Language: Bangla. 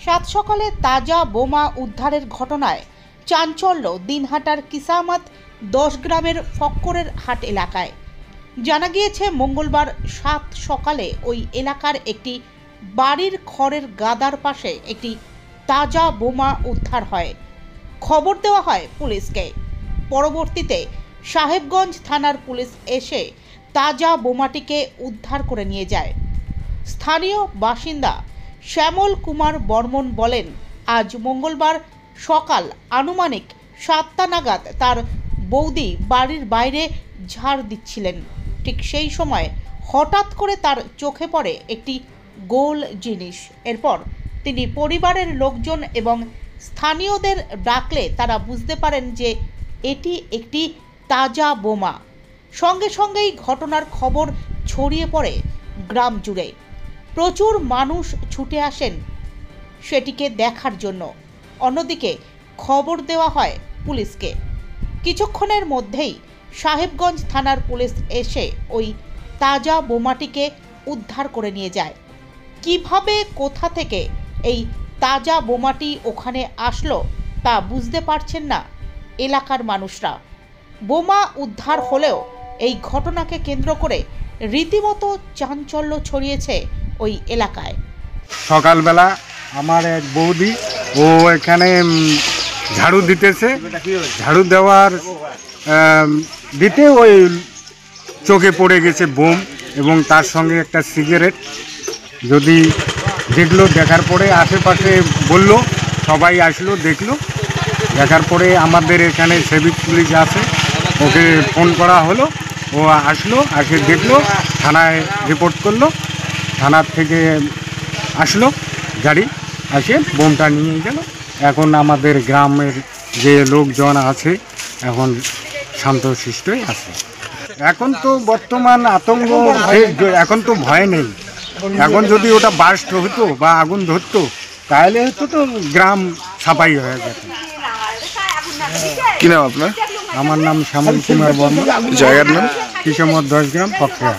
সাত সকালে তাজা বোমা উদ্ধারের ঘটনায় চাঞ্চল্য দিনহাটার কিসামাত 10 গ্রামের ফক্করের হাট এলাকায়। জানা গিয়েছে মঙ্গলবার সাত সকালে ওই এলাকার একটি বাড়ির খড়ের গাদার পাশে একটি তাজা বোমা উদ্ধার হয়। খবর দেওয়া হয় পুলিশকে। পরবর্তীতে সাহেবগঞ্জ থানার পুলিশ এসে তাজা বোমাটিকে উদ্ধার করে নিয়ে যায়। স্থানীয় বাসিন্দা শ্যামল কুমার বর্মন বলেন, আজ মঙ্গলবার সকাল আনুমানিক 7টা নাগাদ তার বৌদি বাড়ির বাইরে ঝাড় দিচ্ছিলেন। ঠিক সেই সময় হঠাৎ করে তার চোখে পড়ে একটি গোল জিনিস। এরপর তিনি পরিবারের লোকজন এবং স্থানীয়দের ডাকলে তারা বুঝতে পারেন যে এটি একটি তাজা বোমা। সঙ্গে সঙ্গেই ঘটনার খবর ছড়িয়ে পড়ে গ্রাম জুড়ে। প্রচুর মানুষ ছুটে আসেন সেটিকে দেখার জন্য। অন্যদিকে খবর দেওয়া হয় পুলিশকে। কিছুক্ষণের মধ্যেই সাহেবগঞ্জ থানার পুলিশ এসে ওই তাজা বোমাটিকে উদ্ধার করে নিয়ে যায়। কিভাবে কোথা থেকে এই তাজা বোমাটি ওখানে আসলো তা বুঝতে পারছেন না এলাকার মানুষরা। বোমা উদ্ধার হলেও এই ঘটনাকে কেন্দ্র করে রীতিমতো চাঞ্চল্য ছড়িয়েছে ওই এলাকায়। সকালবেলা আমার এক বৌদি ও এখানে ঝাড়ু দিতেছে, ঝাড়ু দেওয়ার দিতে ওই চোখে পড়ে গেছে বোম এবং তার সঙ্গে একটা সিগারেট। যদি দেখলো, দেখার পরে আশেপাশে বলল, সবাই আসলো, দেখলো। দেখার পরে আমাদের এখানে সিভিক পুলিশ আছে, ওকে ফোন করা হলো, ও আসলো, আসে দেখলো, থানায় রিপোর্ট করলো। থানার থেকে আসলো গাড়ি, আসে বোমটা নিয়ে গেল। এখন আমাদের গ্রামের যে লোকজন আছে এখন শান্তশিষ্টই আছে। এখন তো বর্তমান আতঙ্ক, এখন তো ভয় নেই। এখন যদি ওটা বাস্ট হতো বা আগুন ধরতো তাহলে হয়তো তো গ্রাম ছাপাই হয়ে যেত। কি নাম আপনার? আমার নাম শ্যামল কুমার বর্মন, জায়গার নাম? কিসমত 10 গ্রাম, ফকরিয়া।